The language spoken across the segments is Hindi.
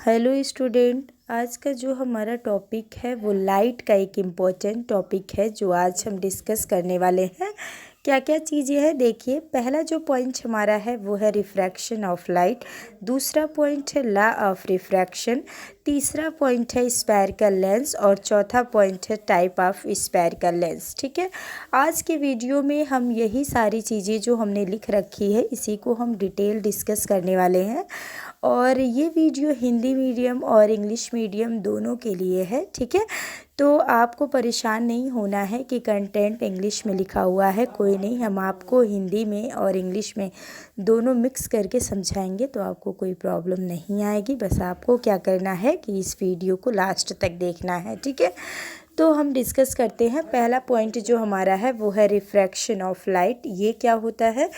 हेलो स्टूडेंट, आज का जो हमारा टॉपिक है वो लाइट का एक इम्पोर्टेंट टॉपिक है जो आज हम डिस्कस करने वाले हैं। क्या क्या चीज़ें हैं देखिए। पहला जो पॉइंट हमारा है वो है रिफ्रैक्शन ऑफ लाइट, दूसरा पॉइंट है लॉ ऑफ रिफ्रैक्शन, तीसरा पॉइंट है स्फेरिकल लेंस और चौथा पॉइंट है टाइप ऑफ स्फेरिकल लेंस। ठीक है, आज के वीडियो में हम यही सारी चीज़ें जो हमने लिख रखी है इसी को हम डिटेल डिस्कस करने वाले हैं। और ये वीडियो हिंदी मीडियम और इंग्लिश मीडियम दोनों के लिए है। ठीक है, तो आपको परेशान नहीं होना है कि कंटेंट इंग्लिश में लिखा हुआ है, कोई नहीं, हम आपको हिंदी में और इंग्लिश में दोनों मिक्स करके समझाएंगे, तो आपको कोई प्रॉब्लम नहीं आएगी। बस आपको क्या करना है कि इस वीडियो को लास्ट तक देखना है। ठीक है, तो हम डिस्कस करते हैं। पहला पॉइंट जो हमारा है वो है रिफ्रैक्शन ऑफ लाइट। ये क्या होता है?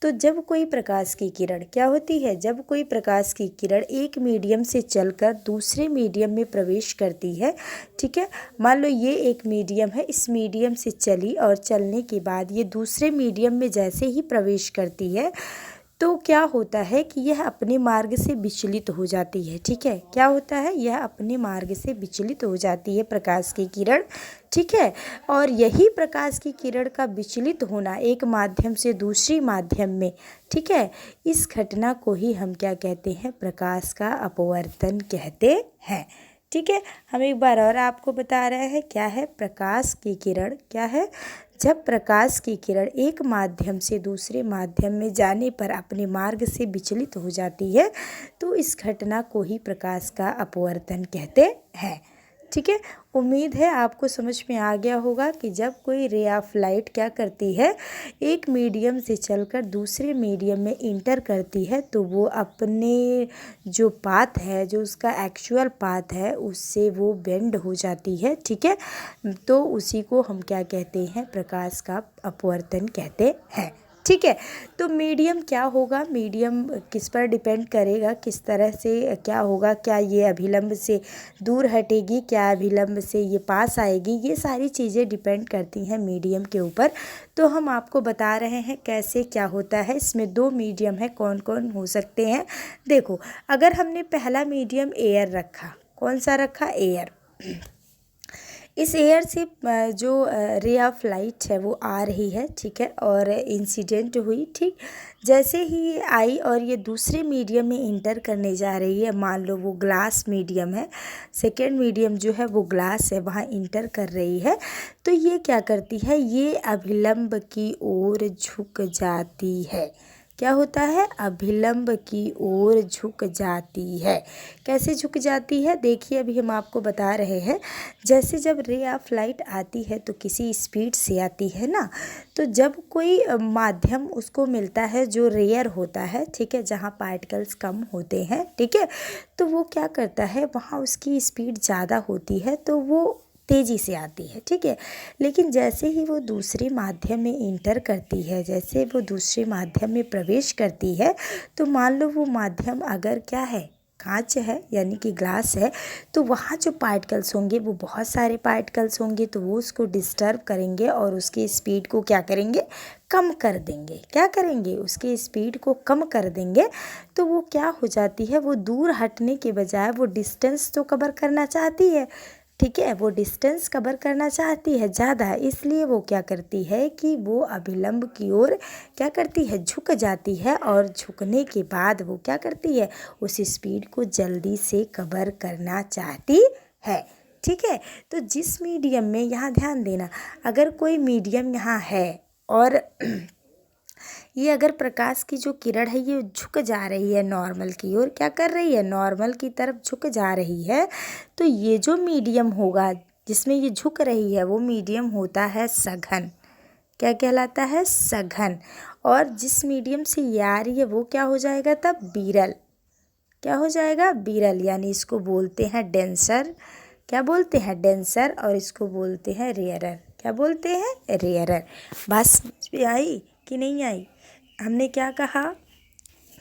तो जब कोई प्रकाश की किरण क्या होती है, जब कोई प्रकाश की किरण एक मीडियम से चलकर दूसरे मीडियम में प्रवेश करती है। ठीक है, मान लो ये एक मीडियम है, इस मीडियम से चली और चलने के बाद ये दूसरे मीडियम में जैसे ही प्रवेश करती है तो क्या होता है कि यह अपने मार्ग से विचलित हो जाती है। ठीक है, क्या होता है? यह अपने मार्ग से विचलित हो जाती है प्रकाश की किरण। ठीक है, और यही प्रकाश की किरण का विचलित होना एक माध्यम से दूसरी माध्यम में, ठीक है, इस घटना को ही हम क्या कहते हैं? प्रकाश का अपवर्तन कहते हैं। ठीक है, हम एक बार और आपको बता रहे हैं क्या है प्रकाश की किरण। क्या है? जब प्रकाश की किरण एक माध्यम से दूसरे माध्यम में जाने पर अपने मार्ग से विचलित हो जाती है तो इस घटना को ही प्रकाश का अपवर्तन कहते हैं। ठीक है, उम्मीद है आपको समझ में आ गया होगा कि जब कोई रे ऑफ लाइट क्या करती है, एक मीडियम से चलकर दूसरे मीडियम में इंटर करती है तो वो अपने जो पाथ है, जो उसका एक्चुअल पाथ है, उससे वो बेंड हो जाती है। ठीक है, तो उसी को हम क्या कहते हैं? प्रकाश का अपवर्तन कहते हैं। ठीक है, तो मीडियम क्या होगा? मीडियम किस पर डिपेंड करेगा, किस तरह से क्या होगा? क्या ये अभिलंब से दूर हटेगी, क्या अभिलंब से ये पास आएगी? ये सारी चीज़ें डिपेंड करती हैं मीडियम के ऊपर। तो हम आपको बता रहे हैं कैसे क्या होता है। इसमें दो मीडियम है, कौन कौन हो सकते हैं देखो। अगर हमने पहला मीडियम एयर रखा, कौन सा रखा? एयर। इस एयर से जो रे ऑफ लाइट है वो आ रही है। ठीक है, और इंसिडेंट हुई। ठीक, जैसे ही ये आई और ये दूसरे मीडियम में इंटर करने जा रही है, मान लो वो ग्लास मीडियम है, सेकेंड मीडियम जो है वो ग्लास है, वहाँ इंटर कर रही है, तो ये क्या करती है? ये अभिलंब की ओर झुक जाती है। क्या होता है? अभिलंब की ओर झुक जाती है। कैसे झुक जाती है देखिए, अभी हम आपको बता रहे हैं। जैसे जब रे ऑफ लाइट आती है तो किसी स्पीड से आती है ना, तो जब कोई माध्यम उसको मिलता है जो रेयर होता है, ठीक है, जहाँ पार्टिकल्स कम होते हैं, ठीक है, तो वो क्या करता है, वहाँ उसकी स्पीड ज़्यादा होती है तो वो तेज़ी से आती है। ठीक है, लेकिन जैसे ही वो दूसरे माध्यम में इंटर करती है, जैसे वो दूसरे माध्यम में प्रवेश करती है, तो मान लो वो माध्यम अगर क्या है, कांच है यानी कि ग्लास है, तो वहाँ जो पार्टिकल्स होंगे वो बहुत सारे पार्टिकल्स होंगे, तो वो उसको डिस्टर्ब करेंगे और उसकी स्पीड को क्या करेंगे? कम कर देंगे। क्या करेंगे? उसकी स्पीड को कम कर देंगे। तो वो क्या हो जाती है, वो दूर हटने के बजाय वो डिस्टेंस तो कवर करना चाहती है। ठीक है, वो डिस्टेंस कवर करना चाहती है ज़्यादा, इसलिए वो क्या करती है कि वो अभिलंब की ओर क्या करती है? झुक जाती है, और झुकने के बाद वो क्या करती है? उस स्पीड को जल्दी से कवर करना चाहती है। ठीक है, तो जिस मीडियम में, यहाँ ध्यान देना, अगर कोई मीडियम यहाँ है और ये अगर प्रकाश की जो किरण है ये झुक जा रही है नॉर्मल की ओर, क्या कर रही है? नॉर्मल की तरफ झुक जा रही है, तो ये जो मीडियम होगा जिसमें ये झुक रही है वो मीडियम होता है सघन। क्या कहलाता है? सघन। और जिस मीडियम से ये आ रही है वो क्या हो जाएगा तब? विरल। क्या हो जाएगा? विरल, यानी इसको बोलते हैं डेंसर। क्या बोलते हैं? डेंसर। और इसको बोलते हैं रेयरर। क्या बोलते हैं? रेयरर। बात समझ में आई कि नहीं आई? हमने क्या कहा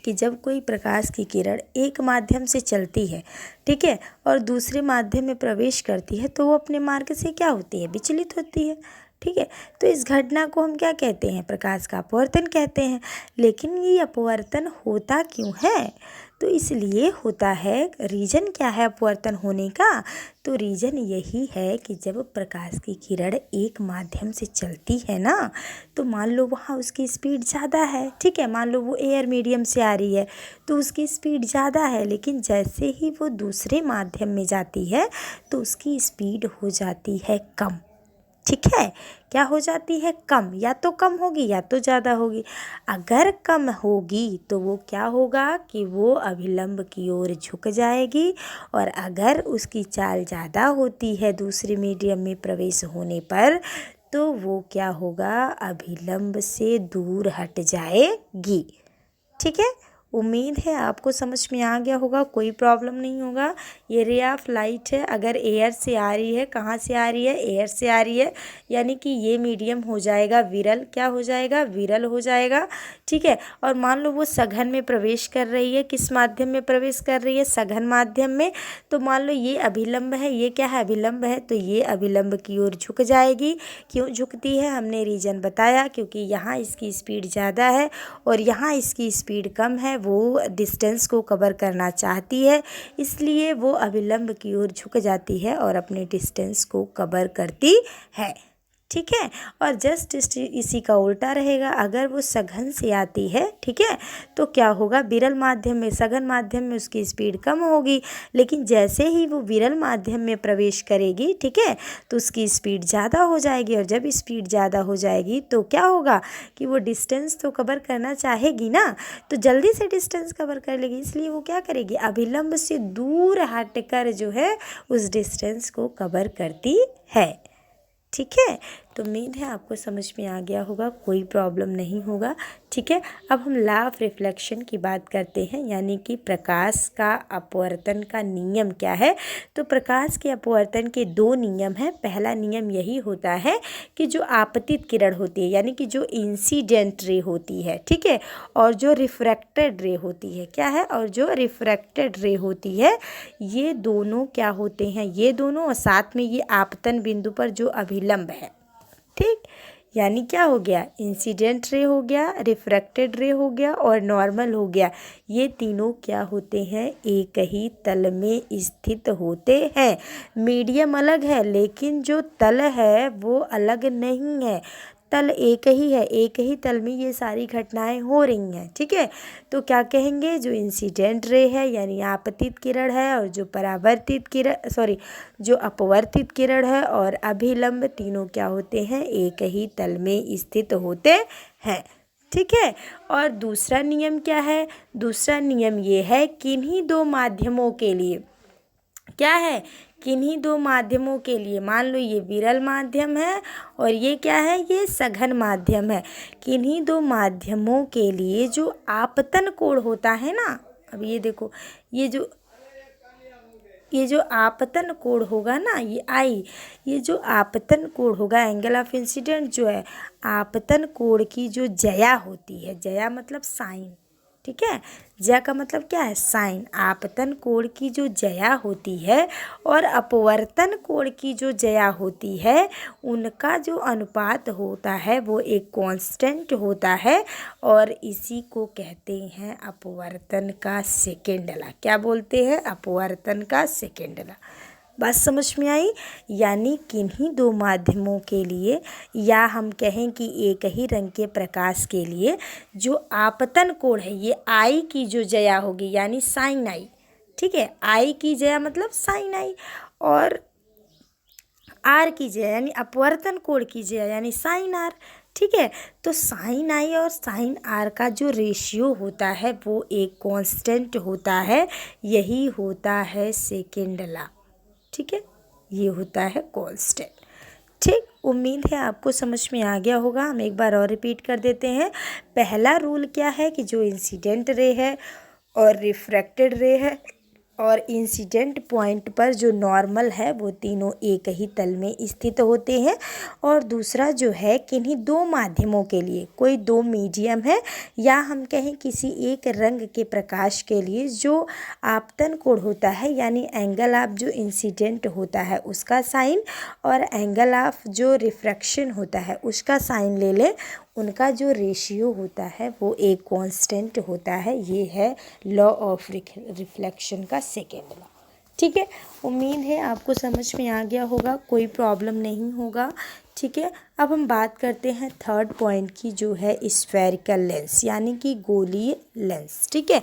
कि जब कोई प्रकाश की किरण एक माध्यम से चलती है, ठीक है, और दूसरे माध्यम में प्रवेश करती है तो वो अपने मार्ग से क्या होती है? विचलित होती है। ठीक है, तो इस घटना को हम क्या कहते हैं? प्रकाश का अपवर्तन कहते हैं। लेकिन ये अपवर्तन होता क्यों है? तो इसलिए होता है। रीज़न क्या है अपवर्तन होने का? तो रीज़न यही है कि जब प्रकाश की किरण एक माध्यम से चलती है ना, तो मान लो वहाँ उसकी स्पीड ज़्यादा है, ठीक है, मान लो वो एयर मीडियम से आ रही है तो उसकी स्पीड ज़्यादा है, लेकिन जैसे ही वो दूसरे माध्यम में जाती है तो उसकी स्पीड हो जाती है कम। ठीक है, क्या हो जाती है? कम। या तो कम होगी या तो ज़्यादा होगी। अगर कम होगी तो वो क्या होगा कि वो अभिलंब की ओर झुक जाएगी, और अगर उसकी चाल ज़्यादा होती है दूसरे मीडियम में प्रवेश होने पर, तो वो क्या होगा? अभिलंब से दूर हट जाएगी। ठीक है, उम्मीद है आपको समझ में आ गया होगा, कोई प्रॉब्लम नहीं होगा। ये रे ऑफ लाइट है, अगर एयर से आ रही है, कहाँ से आ रही है? एयर से आ रही है, यानी कि ये मीडियम हो जाएगा विरल। क्या हो जाएगा? विरल हो जाएगा। ठीक है, और मान लो वो सघन में प्रवेश कर रही है। किस माध्यम में प्रवेश कर रही है? सघन माध्यम में। तो मान लो ये अभिलंब है, ये क्या है? अभिलंब है, तो ये अभिलंब की ओर झुक जाएगी। क्यों झुकती है? हमने रीज़न बताया, क्योंकि यहाँ इसकी स्पीड ज़्यादा है और यहाँ इसकी स्पीड कम है। वो डिस्टेंस को कवर करना चाहती है, इसलिए वो अभिलंब की ओर झुक जाती है और अपने डिस्टेंस को कवर करती है। ठीक है, और जस्ट इसी का उल्टा रहेगा। अगर वो सघन से आती है, ठीक है, तो क्या होगा? विरल माध्यम में, सघन माध्यम में उसकी स्पीड कम होगी, लेकिन जैसे ही वो विरल माध्यम में प्रवेश करेगी, ठीक है, तो उसकी स्पीड ज़्यादा हो जाएगी। और जब स्पीड ज़्यादा हो जाएगी तो क्या होगा कि वो डिस्टेंस तो कवर करना चाहेगी ना, तो जल्दी से डिस्टेंस कवर कर लेगी। इसलिए वो क्या करेगी? अभिलंब से दूर हटकर जो है उस डिस्टेंस को कवर करती है। ठीक है, तो उम्मीद है आपको समझ में आ गया होगा, कोई प्रॉब्लम नहीं होगा। ठीक है, अब हम लॉ ऑफ रिफ्लेक्शन की बात करते हैं, यानी कि प्रकाश का अपवर्तन का नियम क्या है। तो प्रकाश के अपवर्तन के दो नियम हैं। पहला नियम यही होता है कि जो आपतित किरण होती है, यानी कि जो इंसिडेंट रे होती है, ठीक है, और जो रिफ्रैक्टेड रे होती है, क्या है? और जो रिफ्रैक्टेड रे होती है, ये दोनों क्या होते हैं? ये दोनों, और साथ में ये आपतन बिंदु पर जो अभिलंब है, ठीक, यानी क्या हो गया? इंसिडेंट रे हो गया, रिफ्रैक्टेड रे हो गया और नॉर्मल हो गया। ये तीनों क्या होते हैं? एक ही तल में स्थित होते हैं। मीडियम अलग है, लेकिन जो तल है वो अलग नहीं है। तल एक ही है, एक ही तल में ये सारी घटनाएं हो रही हैं। ठीक है, तो क्या कहेंगे? जो इंसिडेंट रे है यानी आपतित किरण है, और जो परावर्तित किरण, सॉरी, जो अपवर्तित किरण है और अभिलंब, तीनों क्या होते हैं? एक ही तल में स्थित होते हैं। ठीक है, और दूसरा नियम क्या है? दूसरा नियम ये है, किन्हीं दो माध्यमों के लिए, क्या है? किन्हीं दो माध्यमों के लिए, मान लो ये विरल माध्यम है और ये क्या है? ये सघन माध्यम है। किन्हीं दो माध्यमों के लिए जो आपतन कोण होता है ना, अब ये देखो, ये जो आपतन कोण होगा ना, ये जो आपतन कोण होगा, एंगल ऑफ इंसिडेंट जो है, आपतन कोण की जो ज्या होती है, ज्या मतलब साइन, ठीक है, ज्या का मतलब क्या है? साइन। आपतन कोण की जो ज्या होती है और अपवर्तन कोण की जो ज्या होती है, उनका जो अनुपात होता है वो एक कांस्टेंट होता है, और इसी को कहते हैं अपवर्तन का सेकेंड लॉ। क्या बोलते हैं? अपवर्तन का सेकेंड लॉ। बात समझ में आई? यानी किन्हीं दो माध्यमों के लिए, या हम कहें कि एक ही रंग के प्रकाश के लिए, जो आपतन कोण है, ये आई की जो ज्या होगी यानी साइन आई, ठीक है, आई की ज्या मतलब साइन आई, और आर की ज्या यानी अपवर्तन कोण की ज्या यानी साइन आर। ठीक है, तो साइन आई और साइन आर का जो रेशियो होता है वो एक कांस्टेंट होता है, यही होता है सेकेंड लॉ। ठीक है, ये होता है कांस्टेंट। ठीक, उम्मीद है आपको समझ में आ गया होगा। हम एक बार और रिपीट कर देते हैं। पहला रूल क्या है कि जो इंसिडेंट रे है और रिफ्रैक्टेड रे है और इंसिडेंट पॉइंट पर जो नॉर्मल है, वो तीनों एक ही तल में स्थित होते हैं। और दूसरा जो है, किन्हीं दो माध्यमों के लिए, कोई दो मीडियम है, या हम कहें किसी एक रंग के प्रकाश के लिए, जो आपतन कोण होता है यानी एंगल ऑफ जो इंसिडेंट होता है उसका साइन, और एंगल ऑफ जो रिफ्रैक्शन होता है उसका साइन ले लें, उनका जो रेशियो होता है वो एक कांस्टेंट होता है। ये है लॉ ऑफ रिफ्लेक्शन का सेकेंड लॉ। ठीक है, उम्मीद है आपको समझ में आ गया होगा, कोई प्रॉब्लम नहीं होगा। ठीक है, अब हम बात करते हैं थर्ड पॉइंट की, जो है स्फेरिकल लेंस यानी कि गोलीय लेंस। ठीक है,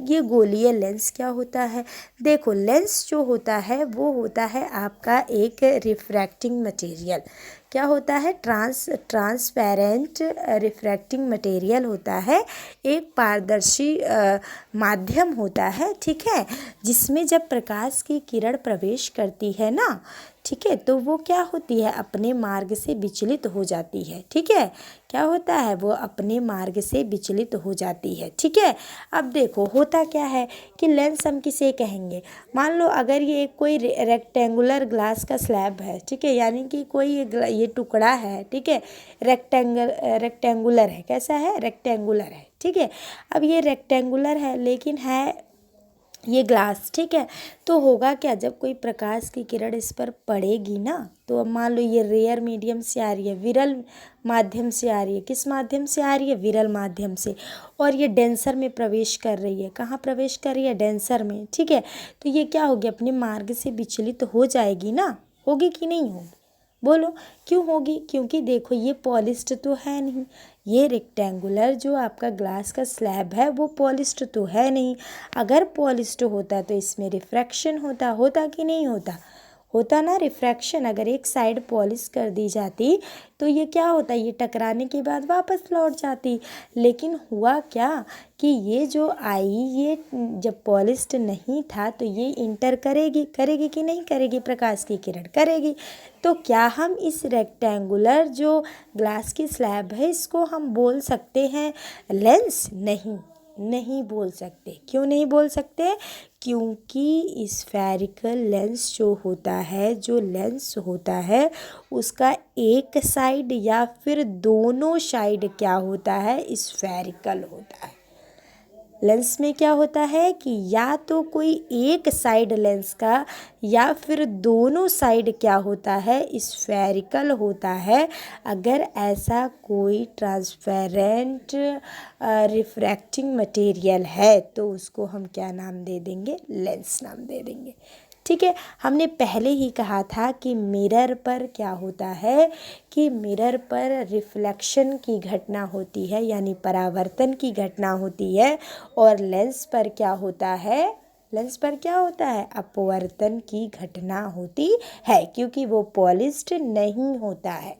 ये गोलीय लेंस क्या होता है? देखो, लेंस जो होता है वो होता है आपका एक रिफ्रैक्टिंग मटेरियल। क्या होता है? ट्रांसपेरेंट रिफ्रैक्टिंग मटेरियल होता है, एक पारदर्शी माध्यम होता है। ठीक है, जिसमें जब प्रकाश की किरण प्रवेश करती है ना, ठीक है, तो वो क्या होती है? अपने मार्ग से विचलित हो जाती है। ठीक है, क्या होता है? वो अपने मार्ग से विचलित हो जाती है। ठीक है, अब देखो होता क्या है कि लेंस हम किसे कहेंगे? मान लो अगर ये कोई रेक्टेंगुलर ग्लास का स्लैब है, ठीक है, यानी कि कोई ये टुकड़ा है, ठीक है, रेक्टेंगुलर है। कैसा है? रेक्टेंगुलर है। ठीक है, अब ये रेक्टेंगुलर है लेकिन है ये ग्लास। ठीक है, तो होगा क्या? जब कोई प्रकाश की किरण इस पर पड़ेगी ना, तो अब मान लो ये रेयर मीडियम से आ रही है, विरल माध्यम से आ रही है। किस माध्यम से आ रही है? विरल माध्यम से। और ये डेंसर में प्रवेश कर रही है। कहाँ प्रवेश कर रही है? डेंसर में। ठीक है, तो ये क्या होगी? अपने मार्ग से विचलित हो जाएगी ना। होगी कि नहीं होगी? बोलो क्यों होगी? क्योंकि देखो ये पॉलिश्ड तो है नहीं, ये रेक्टेंगुलर जो आपका ग्लास का स्लैब है वो पॉलिश्ड तो है नहीं। अगर पॉलिश्ड होता तो इसमें रिफ्रैक्शन होता। होता कि नहीं होता? होता ना रिफ्रैक्शन। अगर एक साइड पॉलिश कर दी जाती तो ये क्या होता? ये टकराने के बाद वापस लौट जाती। लेकिन हुआ क्या कि ये जो आई, ये जब पॉलिश्ड नहीं था तो ये इंटर करेगी कि नहीं करेगी? प्रकाश की किरण करेगी। तो क्या हम इस रेक्टेंगुलर जो ग्लास की स्लैब है इसको हम बोल सकते हैं लेंस? नहीं बोल सकते। क्यों नहीं बोल सकते? क्योंकि स्फेरिकल लेंस जो होता है, जो लेंस होता है उसका एक साइड या फिर दोनों साइड क्या होता है? स्फेरिकल होता है। लेंस में क्या होता है कि या तो कोई एक साइड लेंस का या फिर दोनों साइड क्या होता है? स्फेरिकल होता है। अगर ऐसा कोई ट्रांसपेरेंट रिफ्रैक्टिंग मटेरियल है तो उसको हम क्या नाम दे देंगे? लेंस नाम दे देंगे। ठीक है, हमने पहले ही कहा था कि मिरर पर क्या होता है कि मिरर पर रिफ्लेक्शन की घटना होती है, यानी परावर्तन की घटना होती है। और लेंस पर क्या होता है? लेंस पर क्या होता है? अपवर्तन की घटना होती है, क्योंकि वो पॉलिश्ड नहीं होता है।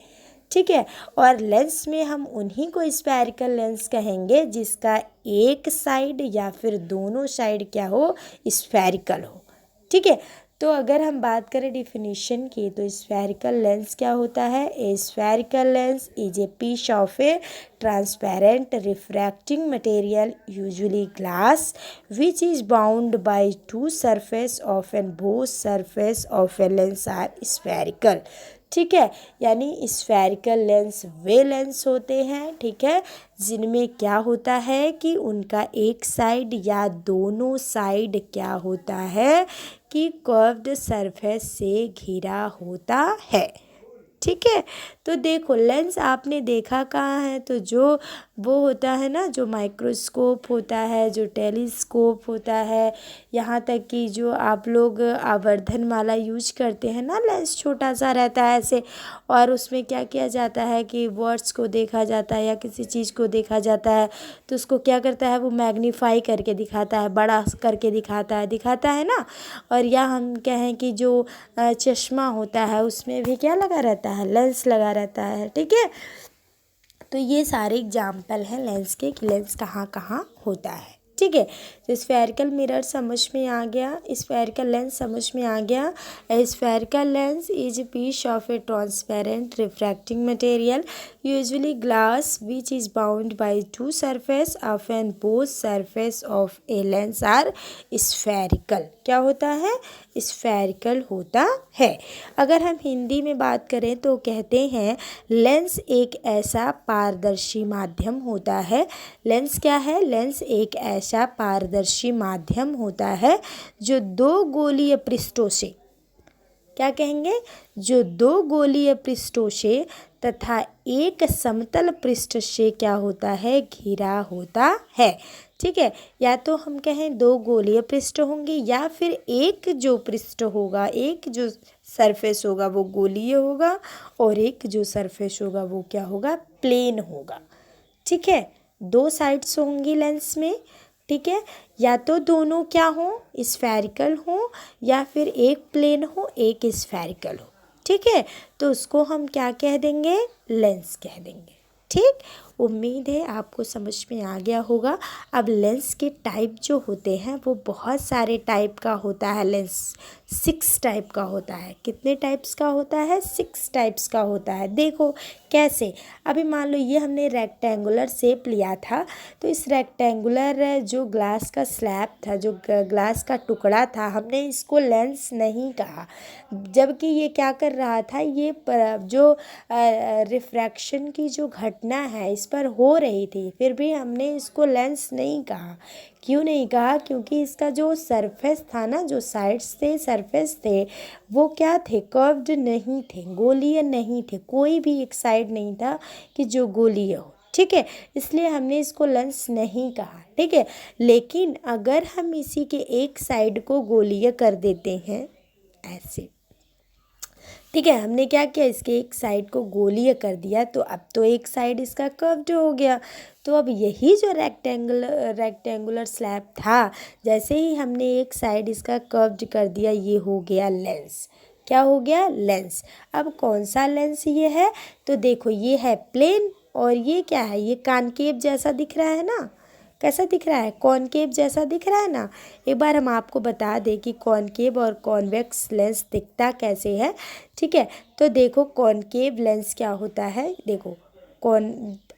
ठीक है, और लेंस में हम उन्हीं को स्फेरिकल लेंस कहेंगे जिसका एक साइड या फिर दोनों साइड क्या हो? स्फेरिकल हो। ठीक है, तो अगर हम बात करें डिफिनीशन की तो स्फेरिकल लेंस क्या होता है? A spherical lens is a piece of a transparent refracting material, usually glass, which is bound by two surface of and both surface of a lens are spherical। ठीक है, यानी स्फेरिकल लेंस वे लेंस होते हैं, ठीक है, जिनमें क्या होता है कि उनका एक साइड या दोनों साइड क्या होता है कि कर्व्ड सरफेस से घिरा होता है। ठीक है, तो देखो लेंस आपने देखा कहाँ है? तो जो वो होता है ना, जो माइक्रोस्कोप होता है, जो टेलीस्कोप होता है, यहाँ तक कि जो आप लोग आवर्धन माला यूज करते हैं ना, लेंस छोटा सा रहता है ऐसे, और उसमें क्या किया जाता है कि वर्ड्स को देखा जाता है या किसी चीज़ को देखा जाता है तो उसको क्या करता है? वो मैग्नीफाई करके दिखाता है, बड़ा करके दिखाता है ना। और या हम कहें कि जो चश्मा होता है उसमें भी क्या लगा रहता है? लेंस लगा रहता है। ठीक है, तो ये सारे एग्जाम्पल हैं लेंस के कि लेंस कहाँ कहाँ होता है। ठीक है, तो स्फेरिकल मिरर समझ में आ गया, स्फेरिकल लेंस समझ में आ गया। A spherical lens is a piece of a transparent refracting material, usually glass, which is bound by two surface of and both surface of a lens are spherical. क्या होता है? स्फेरिकल होता है। अगर हम हिंदी में बात करें तो कहते हैं लेंस एक ऐसा पारदर्शी माध्यम होता है। लेंस क्या है? लेंस एक ऐसा पारदर्शी माध्यम होता है जो दो गोलीय पृष्ठों से, क्या कहेंगे? जो दो गोलीय पृष्ठों से तथा एक समतल पृष्ठ से क्या होता है, घिरा होता है। ठीक है, या तो हम कहें दो गोलीय पृष्ठ होंगे या फिर एक जो पृष्ठ होगा, एक जो सरफेस होगा वो गोलीय होगा और एक जो सरफेस होगा वो क्या होगा, प्लेन होगा। ठीक है, दो साइड्स होंगी लेंस में। ठीक है, या तो दोनों क्या हो, स्फेरिकल हो या फिर एक प्लेन हो एक स्फेरिकल हो। ठीक है, तो उसको हम क्या कह देंगे, लेंस कह देंगे। ठीक, उम्मीद है आपको समझ में आ गया होगा। अब लेंस के टाइप जो होते हैं वो बहुत सारे टाइप का होता है। लेंस 6 टाइप का होता है। कितने टाइप्स का होता है, 6 टाइप्स का होता है। देखो कैसे, अभी मान लो ये हमने रेक्टेंगुलर शेप लिया था, तो इस रेक्टेंगुलर जो ग्लास का स्लैब था, जो ग्लास का टुकड़ा था, हमने इसको लेंस नहीं कहा, जबकि ये क्या कर रहा था, ये जो रिफ्रैक्शन की जो घटना है इस पर हो रही थी, फिर भी हमने इसको लेंस नहीं कहा। क्यों नहीं कहा, क्योंकि इसका जो सरफेस था ना, जो साइड्स थे, सरफेस थे, वो क्या थे, कर्व्ड नहीं थे, गोलीय नहीं थे। कोई भी एक साइड नहीं था कि जो गोलीय हो। ठीक है, इसलिए हमने इसको लेंस नहीं कहा। ठीक है, लेकिन अगर हम इसी के एक साइड को गोलीय कर देते हैं ऐसे, ठीक है, हमने क्या किया, इसके एक साइड को गोलीय कर दिया, तो अब तो एक साइड इसका कर्व्ड हो गया। तो अब यही जो रेक्टेंगुलर स्लैब था, जैसे ही हमने एक साइड इसका कर्व्ड कर दिया, ये हो गया लेंस। क्या हो गया, लेंस। अब कौन सा लेंस ये है, तो देखो ये है प्लेन और ये क्या है, ये कॉनकेव जैसा दिख रहा है ना। कैसा दिख रहा है, कॉनकेव जैसा दिख रहा है ना। एक बार हम आपको बता दें कि कॉनकेव और कॉन्वेक्स लेंस दिखता कैसे है। ठीक है, तो देखो कॉनकेव लेंस क्या होता है, देखो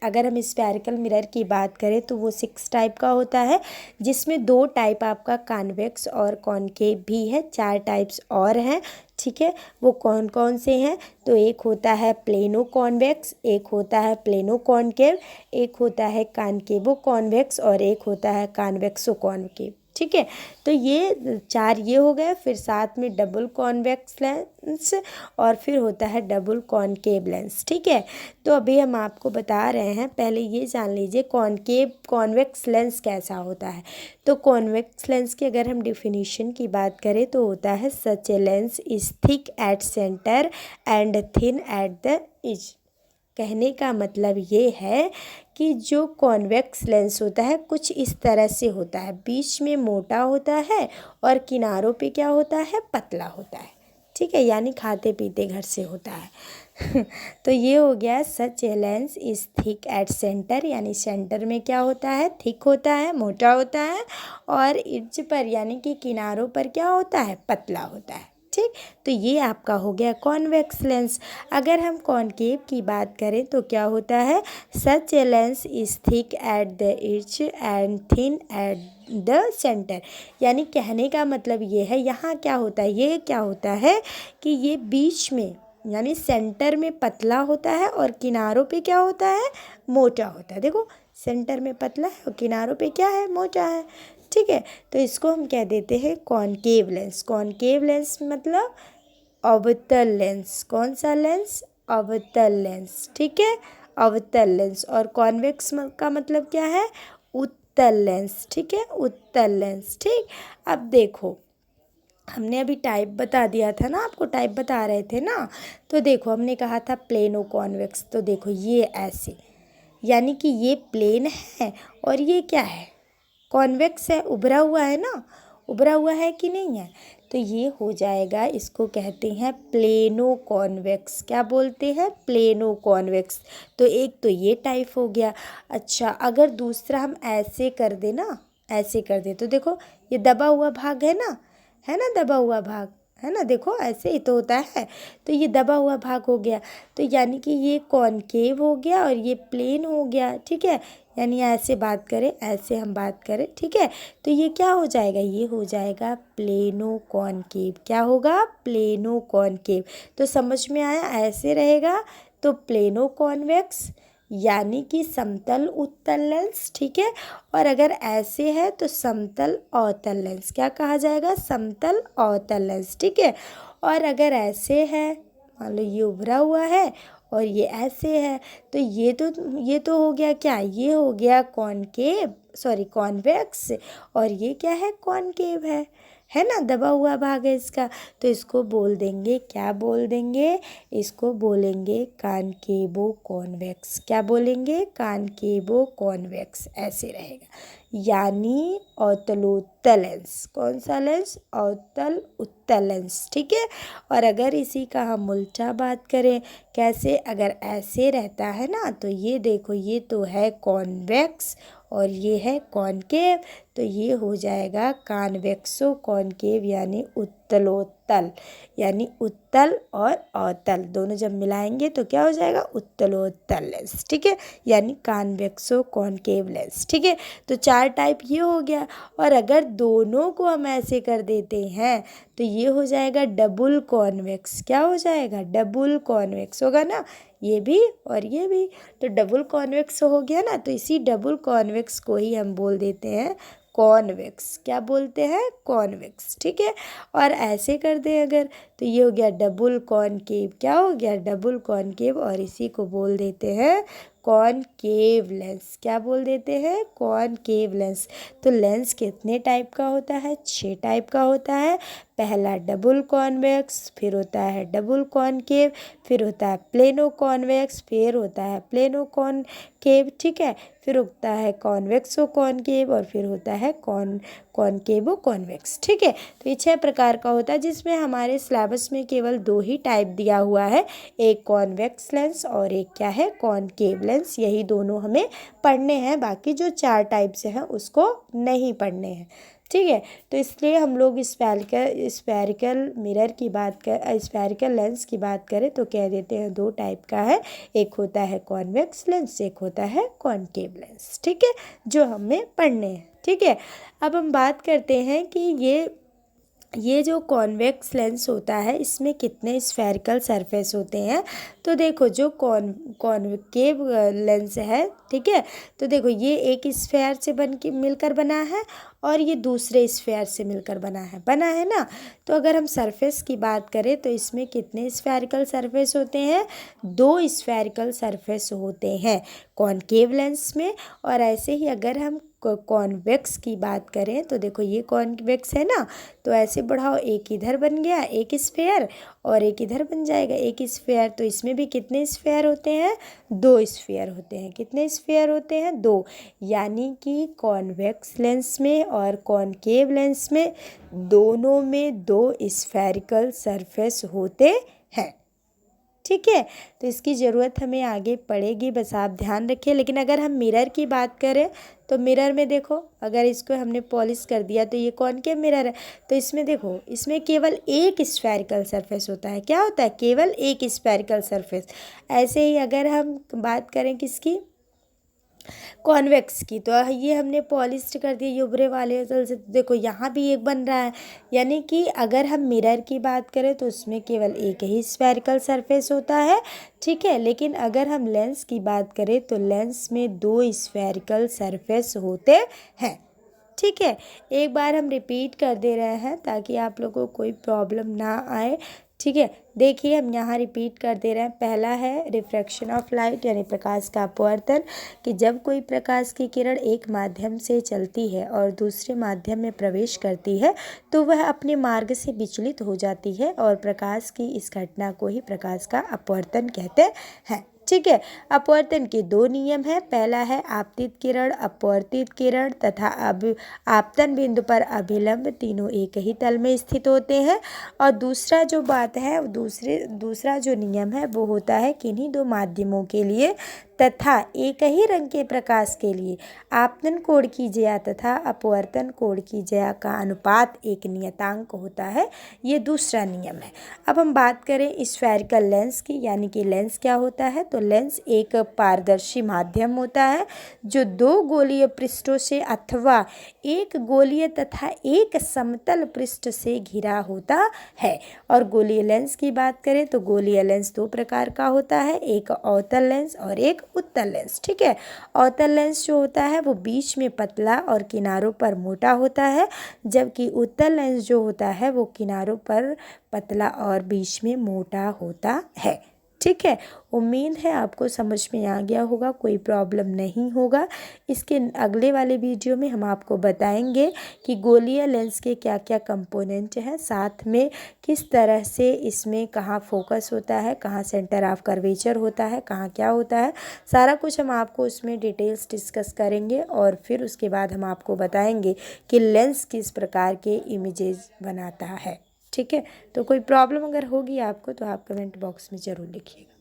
अगर हम स्फेरिकल मिरर की बात करें तो वो 6 टाइप का होता है, जिसमें 2 टाइप आपका कॉन्वेक्स और कॉनकेव भी है, 4 टाइप्स और हैं। ठीक है, वो कौन कौन से हैं, तो एक होता है प्लेनो कॉन्वेक्स, एक होता है प्लेनो कॉनकेव, एक होता है कॉनकेवो कॉन्वेक्स और एक होता है कॉन्वेक्सो कॉनकेव। ठीक है, तो ये 4 ये हो गए, फिर साथ में डबल कॉन्वेक्स लेंस और फिर होता है डबल कॉनकेव लेंस। ठीक है, तो अभी हम आपको बता रहे हैं, पहले ये जान लीजिए कॉन्वेक्स लेंस कैसा होता है। तो कॉन्वेक्स लेंस की अगर हम डिफिनीशन की बात करें तो होता है such a lens is thick at centre and thin at the edge. कहने का मतलब ये है कि जो कॉन्वेक्स लेंस होता है कुछ इस तरह से होता है, बीच में मोटा होता है और किनारों पे क्या होता है, पतला होता है। ठीक है, यानी खाते पीते घर से होता है। तो ये हो गया such a lens is thick at centre, यानी सेंटर में क्या होता है, थिक होता है, मोटा होता है, और एज पर यानी कि किनारों पर क्या होता है, पतला होता है। ठीक, तो ये आपका हो गया कॉन्वेक्स लेंस। अगर हम कॉनकेव की बात करें तो क्या होता है, such a lens is thick at the edge and thin at the centre. यानी कहने का मतलब ये है, यहाँ क्या होता है, ये क्या होता है कि ये बीच में यानी सेंटर में पतला होता है और किनारों पे क्या होता है, मोटा होता है। देखो सेंटर में पतला है और किनारों पे क्या है, मोटा है। ठीक है, तो इसको हम कह देते हैं कॉनकेव लेंस। कॉनकेव लेंस मतलब अवतल लेंस। कौन सा लेंस, अवतल लेंस। ठीक है, अवतल लेंस। और कॉन्वेक्स का मतलब क्या है, उत्तल लेंस। ठीक है, उत्तल लेंस। ठीक, अब देखो हमने अभी टाइप बता दिया था ना, आपको टाइप बता रहे थे ना। तो देखो हमने कहा था प्लेनो कॉन्वेक्स, तो देखो ये ऐसे, यानी कि ये प्लेन है और ये क्या है, कॉन्वेक्स है, उभरा हुआ है ना, उभरा हुआ है कि नहीं है, तो ये हो जाएगा, इसको कहते हैं प्लेनो कॉन्वेक्स। क्या बोलते हैं, प्लेनो कॉन्वेक्स। तो एक तो ये टाइप हो गया। अच्छा, अगर दूसरा हम ऐसे कर दे ना, ऐसे कर दे, तो देखो ये दबा हुआ भाग है ना, दबा हुआ भाग है ना, देखो ऐसे ही तो होता है। तो ये दबा हुआ भाग हो गया, तो यानी कि ये कॉनकेव हो गया और ये प्लेन हो गया। ठीक है, यानी ऐसे बात करें, ऐसे हम बात करें। ठीक है, तो ये क्या हो जाएगा, ये हो जाएगा प्लेनो कॉनकेव। क्या होगा, प्लेनो कॉनकेव। तो समझ में आया, ऐसे रहेगा तो प्लेनो कॉन्वेक्स यानी कि समतल उत्तल लेंस। ठीक है, और अगर ऐसे है तो समतल अवतल लेंस। क्या कहा जाएगा, समतल अवतल लेंस। ठीक है, और अगर ऐसे है, मान लो ये उभरा हुआ है और ये ऐसे है। तो ये तो हो गया क्या, ये हो गया कॉनकेव, सॉरी कॉन्वेक्स, और ये क्या है, कॉनकेव है ना, दबा हुआ भाग है इसका। तो इसको बोल देंगे, क्या बोल देंगे, इसको बोलेंगे कॉनकेवो कॉन्वेक्स। क्या बोलेंगे, कॉनकेवो कॉन्वेक्स, ऐसे रहेगा। यानी अवतलोत्तल लेंस, कौन सा लेंस, अवतल उत्तल लेंस, ठीक है। और अगर इसी का हम उल्टा बात करें, कैसे, अगर ऐसे रहता है ना, तो ये देखो, ये तो है कॉन्वेक्स और ये है कॉनकेव, तो ये हो जाएगा कॉन्वेक्सो कॉनकेव, यानी उत्तलोत्तल, यानी उत्तल और अवतल दोनों जब मिलाएंगे तो क्या हो जाएगा, उत्तलोत्तल लेंस, ठीक है, यानी कॉन्वेक्सो कॉनकेव लेंस, ठीक है। तो 4 टाइप ये हो गया। और अगर दोनों को हम ऐसे कर देते हैं तो ये हो जाएगा डबल कॉन्वेक्स। क्या हो जाएगा, डबल कॉन्वेक्स होगा ना, ये भी और ये भी, तो डबल कॉन्वेक्स हो गया ना। तो इसी डबल कॉन्वेक्स को ही हम बोल देते हैं कॉन्वेक्स। क्या बोलते हैं, कॉन्वेक्स, ठीक है। और ऐसे कर दें अगर, तो ये हो गया डबल कॉनकेव। क्या हो गया, डबल कॉनकेव, और इसी को बोल देते हैं कॉनकेव लेंस। क्या बोल देते हैं, कॉनकेव लेंस। तो लेंस कितने टाइप का होता है, 6 टाइप का होता है। पहला डबल कॉन्वेक्स, फिर होता है डबल कॉनकेव, फिर होता है प्लेनो कॉन्वेक्स, फिर होता है प्लेनो कॉनकेव, ठीक है, फिर होता है कॉन्वेक्सो कॉनकेव, और फिर होता है कॉनकेवो कॉन्वेक्स, ठीक है। तो ये 6 प्रकार का होता है, जिसमें हमारे सिलेबस में केवल 2 ही टाइप दिया हुआ है, एक कॉन्वेक्स लेंस और एक क्या है, कॉनकेव लेंस। यही दोनों हमें पढ़ने हैं, बाकी जो 4 टाइप से हैं उसको नहीं पढ़ने हैं, ठीक है। तो इसलिए हम लोग स्फेरिकल मिरर की बात कर, स्फेरिकल लेंस की बात करें तो कह देते हैं 2 टाइप का है, एक होता है कॉन्वेक्स लेंस, एक होता है कॉनकेव लेंस, ठीक है, जो हमें पढ़ने हैं, ठीक है। अब हम बात करते हैं कि ये जो कॉन्वेक्स लेंस होता है इसमें कितने स्फेरिकल सरफेस होते हैं। तो देखो, जो कॉन्वेकेव लेंस है, ठीक है, तो देखो ये एक स्फेयर से मिलकर बना है और ये दूसरे स्फेयर से मिलकर बना है ना। तो अगर हम सरफेस की बात करें तो इसमें कितने स्फेरिकल सरफेस होते हैं, 2 स्फेरिकल सरफेस होते हैं कॉनकेव लेंस में। और ऐसे ही अगर हम कॉन्वेक्स की बात करें तो देखो, ये कॉन्वेक्स है ना, तो ऐसे बढ़ाओ, एक इधर बन गया एक स्फेयर और एक इधर बन जाएगा एक स्फेयर। तो इसमें भी कितने स्फेयर होते हैं, 2 स्फेयर होते हैं। कितने स्फेयर होते हैं, 2। यानी कि कॉन्वेक्स लेंस में और कॉनकेव लेंस में दोनों में 2 स्फेरिकल सरफेस होते हैं, ठीक है। तो इसकी ज़रूरत हमें आगे पड़ेगी, बस आप ध्यान रखिए। लेकिन अगर हम मिरर की बात करें तो मिरर में देखो, अगर इसको हमने पॉलिश कर दिया तो ये कॉनकेव मिरर है, तो इसमें देखो, इसमें केवल एक स्फेरिकल सरफेस होता है। क्या होता है, केवल एक स्फेरिकल सरफेस। ऐसे ही अगर हम बात करें किसकी, कॉन्वेक्स की, तो ये हमने पॉलिश कर दिया ये उभरे वाले तल से, देखो यहाँ भी एक बन रहा है। यानी कि अगर हम मिरर की बात करें तो उसमें केवल एक ही स्फेरिकल सरफेस होता है, ठीक है। लेकिन अगर हम लेंस की बात करें तो लेंस में 2 स्फेरिकल सरफेस होते हैं, ठीक है। एक बार हम रिपीट कर दे रहे हैं ताकि आप लोगों को कोई प्रॉब्लम ना आए, ठीक है। देखिए, हम यहाँ रिपीट कर दे रहे हैं। पहला है रिफ्रैक्शन ऑफ लाइट, यानी प्रकाश का अपवर्तन, कि जब कोई प्रकाश की किरण एक माध्यम से चलती है और दूसरे माध्यम में प्रवेश करती है तो वह अपने मार्ग से विचलित हो जाती है, और प्रकाश की इस घटना को ही प्रकाश का अपवर्तन कहते हैं, ठीक है। अपवर्तन के 2 नियम हैं। पहला है आपतित किरण, अपवर्तित किरण तथा आपतन बिंदु पर अभिलंब, तीनों एक ही तल में स्थित होते हैं। और दूसरा जो बात है, दूसरा जो नियम है वो होता है किन्हीं 2 माध्यमों के लिए तथा एक ही रंग के प्रकाश के लिए आपतन कोण की ज्या तथा अपवर्तन कोण की ज्या का अनुपात एक नियतांक होता है। ये दूसरा नियम है। अब हम बात करें स्फेरिकल लेंस की, यानी कि लेंस क्या होता है, तो लेंस एक पारदर्शी माध्यम होता है जो 2 गोलीय पृष्ठों से अथवा एक गोलीय तथा एक समतल पृष्ठ से घिरा होता है। और गोलीय लेंस की बात करें तो गोलीय लेंस 2 प्रकार का होता है, एक अवतल लेंस और एक उत्तल लेंस, ठीक है। अवतल लेंस जो होता है वो बीच में पतला और किनारों पर मोटा होता है, जबकि उत्तल लेंस जो होता है वो किनारों पर पतला और बीच में मोटा होता है, ठीक है। उम्मीद है आपको समझ में आ गया होगा, कोई प्रॉब्लम नहीं होगा। इसके अगले वाले वीडियो में हम आपको बताएंगे कि गोलीय लेंस के क्या क्या कंपोनेंट हैं, साथ में किस तरह से इसमें कहाँ फोकस होता है, कहाँ सेंटर ऑफ कर्वेचर होता है, कहाँ क्या होता है, सारा कुछ हम आपको उसमें डिटेल्स डिस्कस करेंगे। और फिर उसके बाद हम आपको बताएंगे कि लेंस किस प्रकार के इमेजेस बनाता है। ठीक है। तो कोई प्रॉब्लम अगर होगी आपको तो आप कमेंट बॉक्स में ज़रूर लिखिएगा।